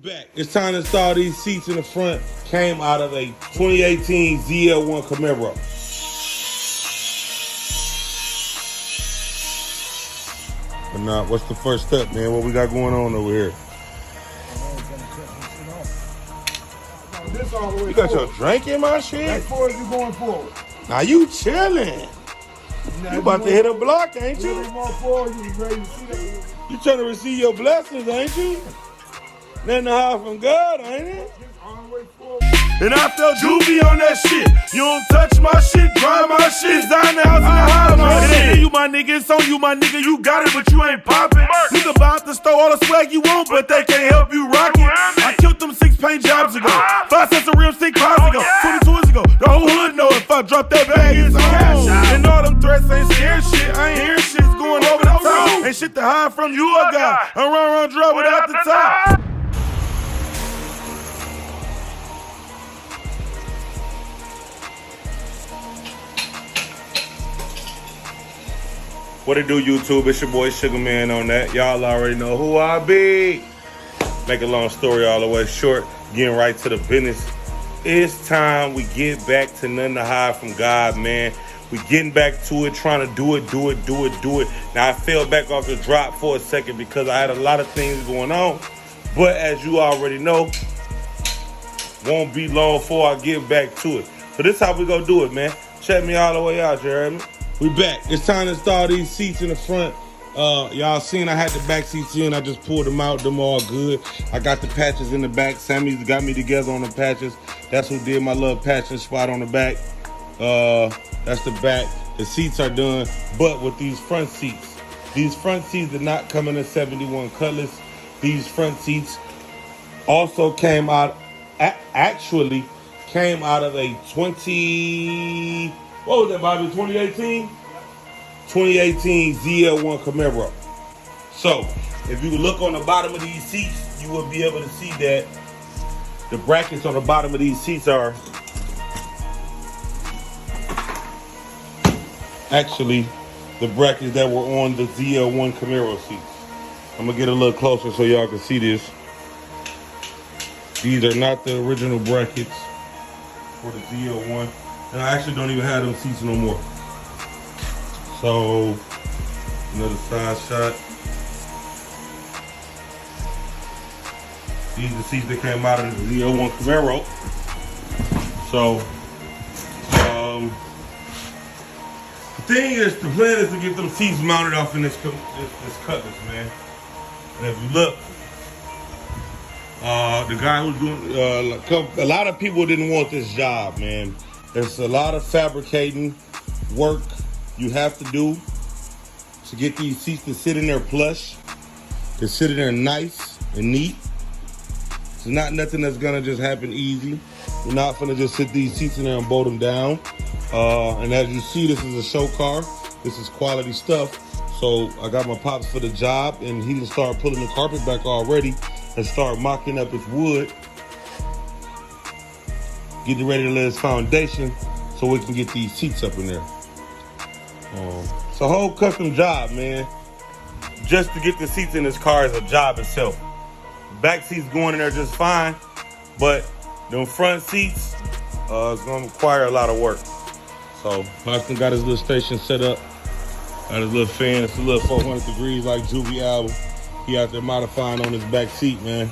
back. It's time to install these seats in the front. Came out of a 2018 ZL1 Camaro. But now, what's the first step, man? What we got going on over here? This all the way You got forward. your drink in my shit? As far as you going forward. Now you chilling. You about to hit a block, ain't You you? more forward, you ready to see that. You trying to receive your blessings, ain't you? Nothing to hide from God, ain't it? All the way forward. And I felt juvie on that shit. You don't touch my shit, drive my shit. Design the house and I hide my shit. It ain't you, my nigga, it's on you, my nigga. You got it, but you ain't poppin'. Nigga about to store all the swag you want, but they can't help you rock it. I killed them 6 paint jobs ago. 5 cents of real 6 pounds ago. 22 years ago. The whole hood know if I drop that bag, it's on. And all them threats ain't scared shit. I ain't hearing shit, it's going over the top. Ain't shit to hide from you, a guy. I run, drop without the top. What it do, YouTube? It's your boy Sugar Man on that. Y'all already know who I be. Make a long story all the way short. Getting right to the business. It's time we get back to nothing to hide from God, man. We getting back to it, trying to do it. Now, I fell back off the drop for a second because I had a lot of things going on. But as you already know, won't be long before I get back to it. So this how we gonna do it, man. Check me all the way out, you heard me? We back. It's time to install these seats in the front. Y'all seen I had the back seats in. I just pulled them out. Them all good. I got the patches in the back. Sammy's got me together on the patches. That's who did my little patching spot on the back. That's the back. The seats are done. But with these front seats did not come in a 71 Cutlass. These front seats also came out, actually came out of a 20... What was that, Bobby? 2018? 2018 ZL1 Camaro. So, if you look on the bottom of these seats, you will be able to see that the brackets on the bottom of these seats are actually the brackets that were on the ZL1 Camaro seats. I'm gonna get a little closer so y'all can see this. These are not the original brackets for the ZL1. And I actually don't even have them seats no more. So, another side shot. These are the seats that came out of the ZL1 Camaro. So, the thing is, the plan is to get them seats mounted off in this Cutlass, man. And if you look, the guy who's doing, a lot of people didn't want this job, man. There's a lot of fabricating work you have to do to get these seats to sit in there plush, to sit in there nice and neat. It's not nothing that's gonna just happen easy. We're not gonna just sit these seats in there and bolt them down. And as you see, this is a show car. This is quality stuff. So I got my pops for the job, and he done started pulling the carpet back already and start mocking up his wood. Getting ready to lay his foundation so we can get these seats up in there. It's a whole custom job, man. Just to get the seats in this car is a job itself. Back seats going in there just fine, but them front seats, it's gonna require a lot of work. So Austin got his little station set up, got his little fan. It's a little 400 degrees like Juvie album. He out there modifying on his back seat, man.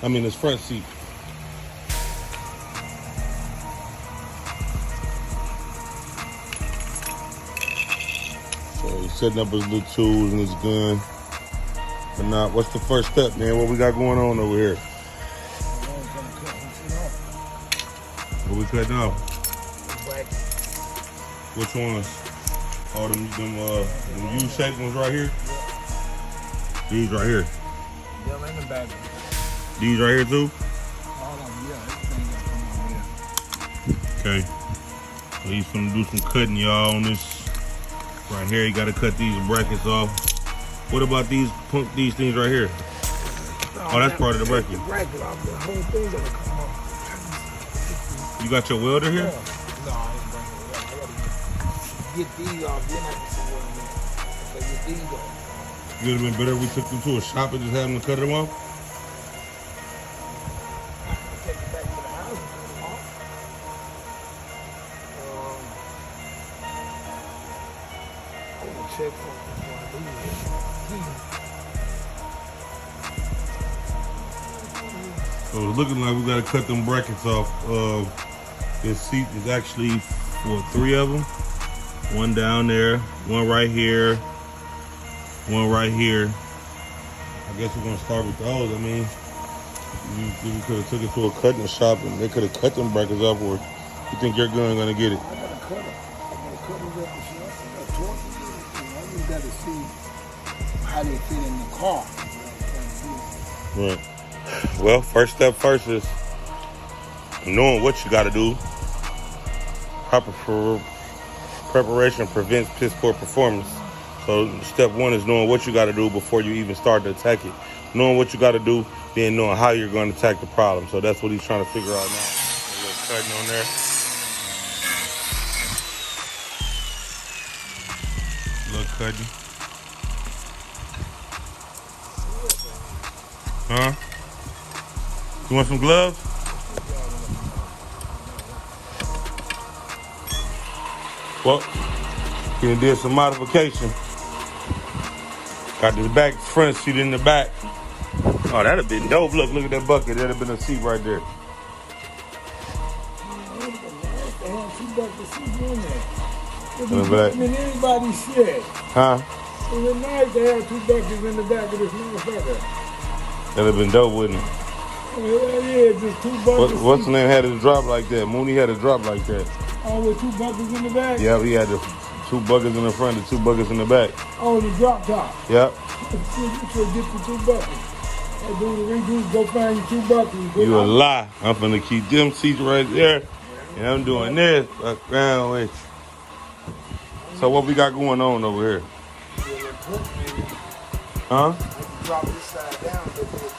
I mean his front seat. So he's setting up his little tools and his gun. But now, what's the first step, man? What we got going on over here? What we cutting off? Which ones? Oh, them U-shaped ones right here? These right here. These right here too? Okay. So he's gonna do some cutting, y'all, on this. Right here, you gotta cut these brackets off. What about these things right here? Oh, that's part of the bracket. The bracket off, the whole thing gonna come off. You got your welder here? No, I ain't bringing it up. I gotta get these off, then I can see what I'm doing. So get these off. It would have been better if we took them to a shop and just had them to cut them off. check for before I leave. So it's looking like we gotta cut them brackets off. This seat is actually for 3 of them. One down there, one right here, one right here. I guess we're gonna start with those. I mean, we could have took it to a cutting shop and they could have cut them brackets off, or you think your gun gonna get it? I gotta cut them. I gotta cut them up the shop. I gotta torque them. I just gotta see how they fit in the car. Right. Well, first step first is knowing what you gotta do. Proper preparation prevents piss poor performance. So step 1 is knowing what you got to do before you even start to attack it. Knowing what you got to do, then knowing how you're going to attack the problem. So that's what he's trying to figure out now. A little cutting on there. A little cutting. Huh? You want some gloves? Well, he did some modification. Got the back front seat in the back. Oh, that'd have been dope. Look at that bucket. That'd have been a seat right there. Anybody's shit. Huh? It was nice to have 2 buckets in the back of this motherfucker. That'd have been dope, wouldn't it? Yeah, just 2 buckets. What's the name had a drop like that? Mooney had a drop like that. Oh, with 2 buckets in the back? Yeah, he had the 2 buckets in the front and 2 buckets in the back. Oh, the drop top. Yep. You should get the 2 buckets. Hey, do the redo, go find your 2 buckets. You a lie. I'm finna keep them seats right there. And I'm doing this. Fuck around with you. So what we got going on over here? Huh? Drop this side down a little bit.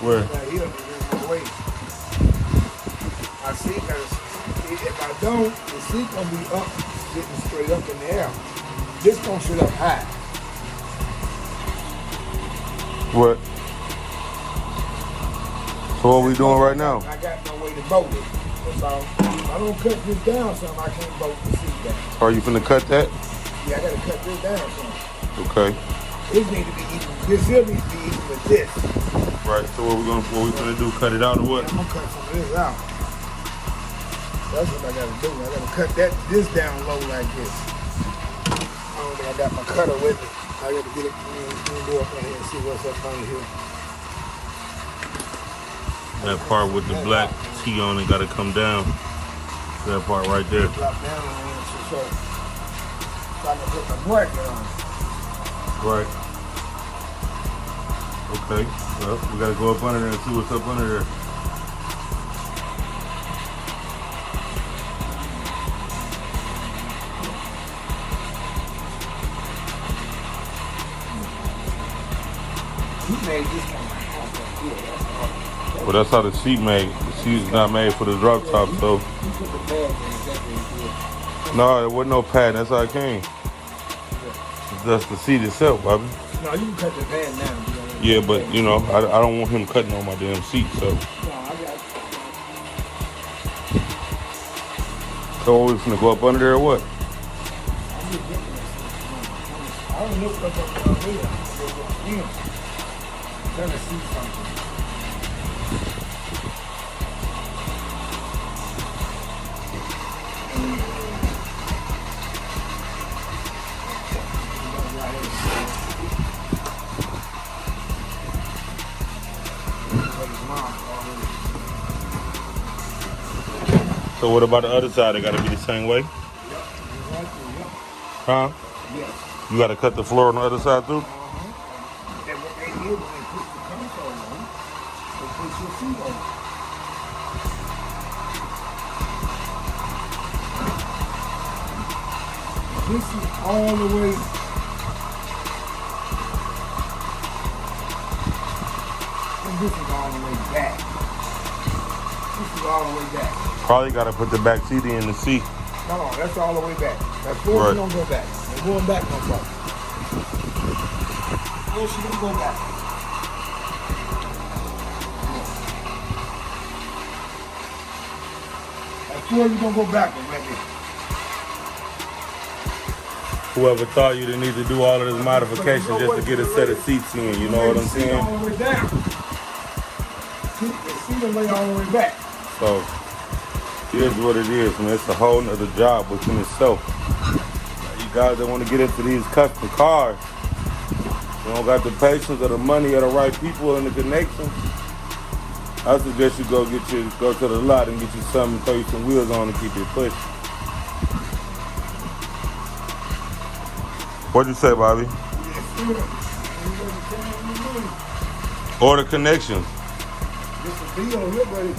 Where? Right here, there's no way. I see, because if I don't, the seat gonna be up, sitting straight up in the air. This gonna sit up high. What? So what we doing right now? I got no way to bolt it. That's all. If I don't cut this down, something I can't bolt the seat down. Are you finna cut that? Yeah, I gotta cut this down, something. Okay. This need to be even. This here needs to be even with this. Right. So what we finna do? Cut it out or what? I'm gonna cut some of this out. That's what I gotta do. I gotta cut this down low like this. I don't think I got my cutter with me. I gotta get it. Go up in here and see what's up under here. That part with the black T on it gotta come down. That part right there. Drop down on it so I can put my bracket on. Right. Okay. Well, we gotta go up under there and see what's up under there. He made this kind of Well, that's how the seat made. The seat's not made for the drop top, so. No, there wasn't no pad. That's how it came. That's the seat itself, Bobby. No, you can cut the pad now. Yeah, but you know, I don't want him cutting on my damn seat, so. No, I got So are we finna go up under there or what? I don't know what's up there. I'm trying to see something. So what about the other side? It gotta be the same way? Huh? Yes. You gotta cut the floor on the other side too? And what they did was they put the console on, they put your seat on. This is all the way. And this is all the way back. This is all the way back. Probably gotta put the back seat in the seat. No, that's all the way back. That forward Right. don't go back. They're going back no fuck. Forward she don't go back. That forward you don't go back right there. Whoever thought you didn't need to do all of this modification just to get a set of seats in, you know what I'm saying? All the way down. The seat will lay all the way back. So, here's what it is, man. It's a whole nother job within itself. You guys that want to get into these custom cars, you don't got the patience or the money or the right people and the connections, I suggest you go to the lot and get you something, throw you some wheels on and keep it pushing. What'd you say, Bobby? Order connections. It's a bill here, buddy.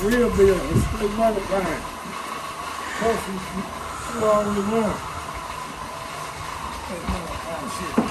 Real bill. It's straight money kind. Plus, you already won. Shit.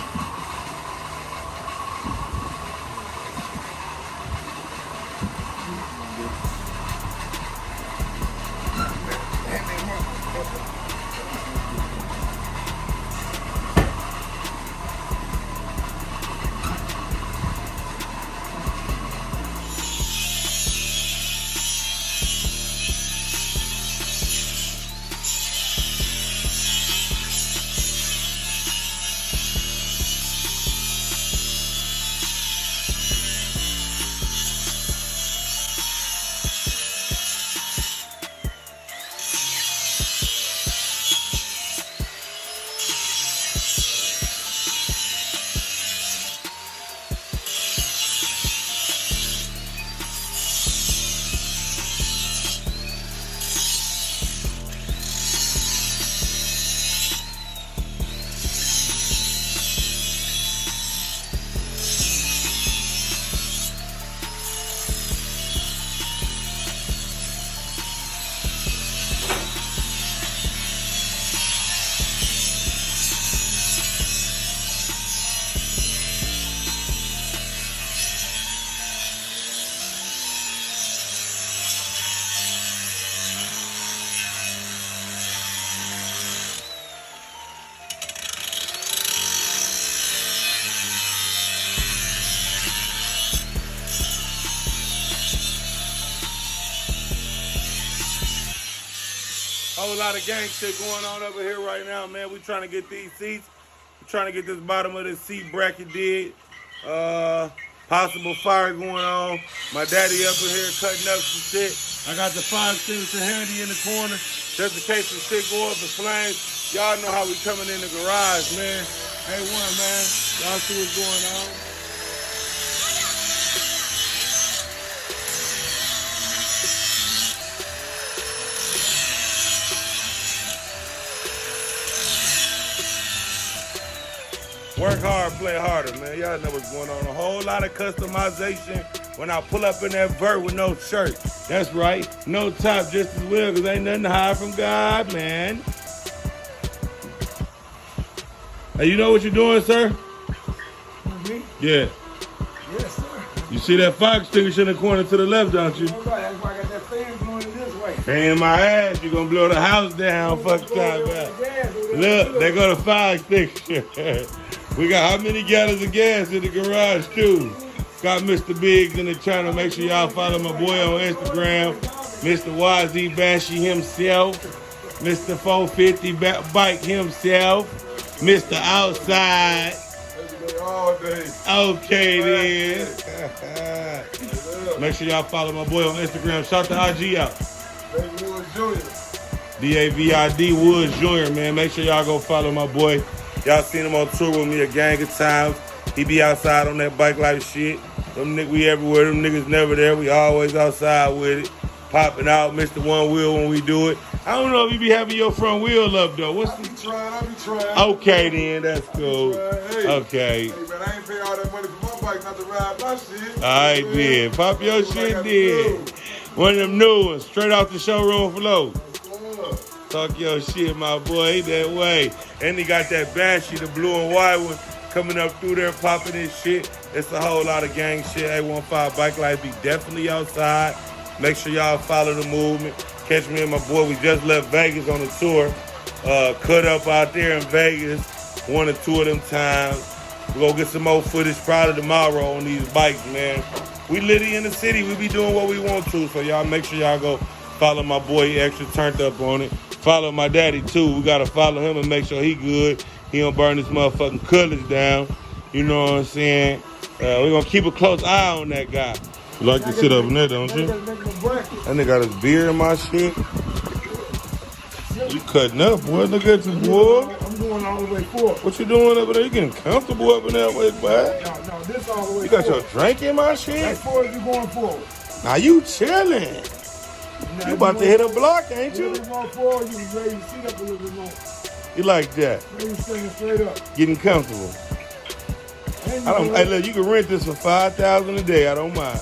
Whole lot of gang shit going on over here right now, man. We trying to get these seats. We're trying to get this bottom of this seat bracket did. Possible fire going on. My daddy up in here cutting up some shit. I got the 5 extinguisher handy in the corner. Just in case some shit go up in flames. Y'all know how we coming in the garage, man. Hey, man. Y'all see what's going on? Work hard, play harder, man. Y'all know what's going on. A whole lot of customization when I pull up in that vert with no shirt. That's right. No top just as well, because ain't nothing to hide from God, man. Hey, you know what you're doing, sir? Me? Yeah. Yes, sir. You see that fire extinguisher in the corner to the left, don't you? That's why I got that fan going this way. Fan my ass. You're going to blow the house down. Fuck time out. Look, they go to fire extinguisher. We got how many gallons of gas in the garage, too? Got Mr. Biggs in the channel. Make sure y'all follow my boy on Instagram. Mr. YZ Bashy himself. Mr. 450 Bike himself. Mr. Outside. All day. Okay, then. Make sure y'all follow my boy on Instagram. Shout the IG out. D-A-V-I-D Woods Jr., man. Make sure y'all go follow my boy. Y'all seen him on tour with me a gang of times. He be outside on that bike life shit. We everywhere. Them niggas never there. We always outside with it. Popping out, Mr. One Wheel when we do it. I don't know if you be having your front wheel up, though. I be trying. Okay, then. That's cool. Hey, okay. Hey, man, I ain't pay all that money for my bike not to ride my shit. All right, then. Pop your shit, then. One of them new ones, straight off the showroom floor. Talk your shit, my boy, that way. And he got that Banshee, the blue and white one, coming up through there, popping his shit. It's a whole lot of gang shit. A15 Bike Life be definitely outside. Make sure y'all follow the movement. Catch me and my boy. We just left Vegas on a tour. Cut up out there in Vegas 1 or 2 of them times. We're going to get some more footage probably tomorrow on these bikes, man. We litty in the city. We be doing what we want to. So y'all make sure y'all go follow my boy. He extra turned up on it. Follow my daddy too. We gotta follow him and make sure he good. He don't burn this motherfucking Cutlass down. You know what I'm saying? We're gonna keep a close eye on that guy. You like to sit up in there, don't you? That nigga got his beard in my shit. You cutting up, boy. Look at you, boy. I'm going all the way forward. What you doing over there? You getting comfortable up in that way, boy? No, this all the way You got forward. your drink in my shit? As far as you going forward. Now you chilling. You about to hit a block, ain't you? If you going forward, you can raise your seat up a little bit more. You like that? Raise your seat straight up. Getting comfortable. Hey, look, you can rent this for $5,000 a day. I don't mind.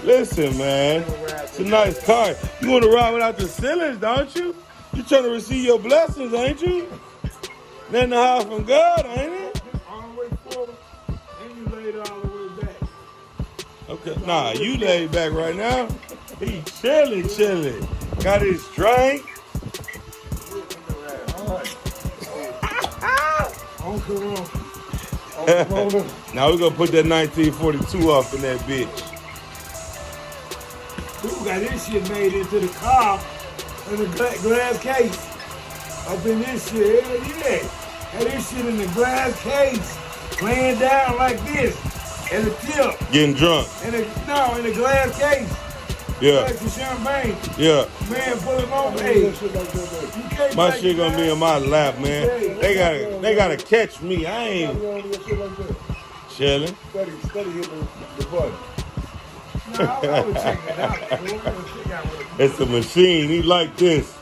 Listen, man, it's a nice car. You want to ride without the ceilings, don't you? You trying to receive your blessings, ain't you? Then the house from God, ain't it? All the way forward, and you laid all the way back. Okay, nah, you laid back right now. He chilling. Got his drink. Now we're gonna put that 1942 off in that bitch. Dude got this shit made into the car in a glass case. Up in this shit, hell yeah. Had this shit in the glass case, laying down like this, at the tip. Getting drunk. In a glass case. Yeah. Like the champagne. Yeah. Man, pull it over. Hey, my shit gonna be in my lap, man. They gotta catch me. I ain't chilling. Study hitting the button. No, I would check it out. It's a machine. He like this.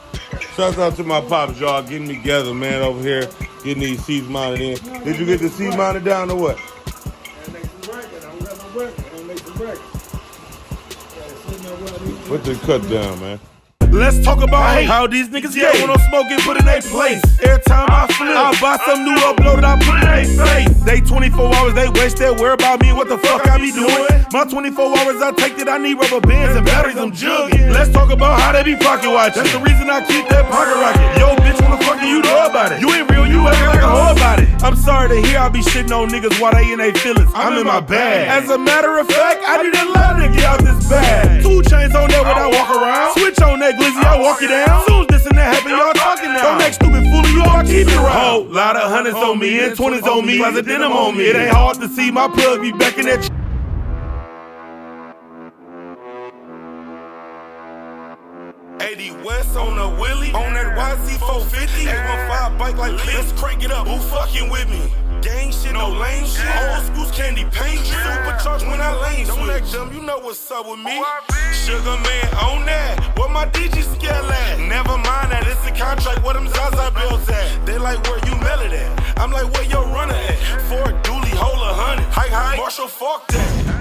Shouts out to my pops, y'all, getting together, man, over here, getting these seats mounted in. Did you get the seat mounted down or what? I make some brackets. I don't got no brackets. I make some brackets. Put the cut down, man. Let's talk about how these niggas get when I'm smoking, put in their place. Every time I flip, I'll buy some new uploaded, I put it in their face. They 24 hours, they wasted, worry about me, what the fuck I be doing? My 24 hours, I take that, I need rubber bands and batteries, I'm jugging. Let's talk about how they be pocket watching. That's the reason I keep that pocket rocket. Yo, bitch, when the fuck do you know about it? You ain't real, you acting like a hoe about it. I'm sorry to hear I be shitting on niggas while they in their feelings. I'm in my bag. As a matter of fact, I need a lot to get out this bag. 2 chains on there when I walk around. Switch on that glizzy, I walk it down. Soon as this and that happen, y'all talking now. Don't act stupid, fool, you all keep it around. Whole lot of hundreds on me and 20s on me, plus a denim on me. It ain't hard to see my plug be back in that. West on the Willie, on that YZ 450, 815 bike like this. Let's crank it up, who fucking with me? Gang shit, no lame shit. Old school's candy paint, supercharged when I lane switch. Don't act dumb, you know what's up with me. Sugar man on that, where my DJ scale at? Never mind that, it's a contract, where them Zaza bills at? They like where you mail it at, I'm like where your runner at? Ford Dooley, hold 100, high, Marshall, fuck that.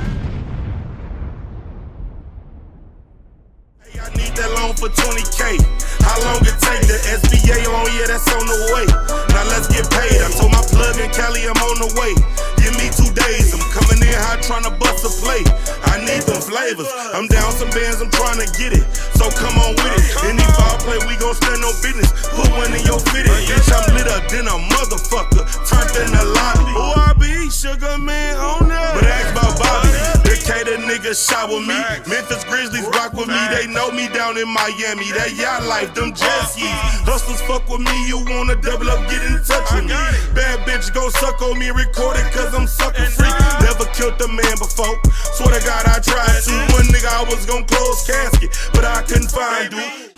I need that loan for 20K. How long it take? The SBA loan, yeah, that's on the way. Now let's get paid. I told my plug in Cali I'm on the way. Give me 2 days. I'm coming in hot trying to bust a plate. I need them flavors. I'm down some bands, I'm trying to get it. So come on with it. Any foul play, we gon' stand no business. Put one in your fitted. Bitch, I'm lit up, then a motherfucker. Turned in the lobby. Who I be? Sugar man on that. But ask about Bobby. The Cater niggas shot with me. Memphis Grizzlies rock with me. They know me down in Miami. That yacht life, them jet skis. Hustlers fuck with me. You wanna double up, get in touch with me. Bad bitch go suck on me, record it cause I'm sucker free. Never killed a man before. Swear to God I tried to. One nigga I was gon' close casket, but I couldn't find dude.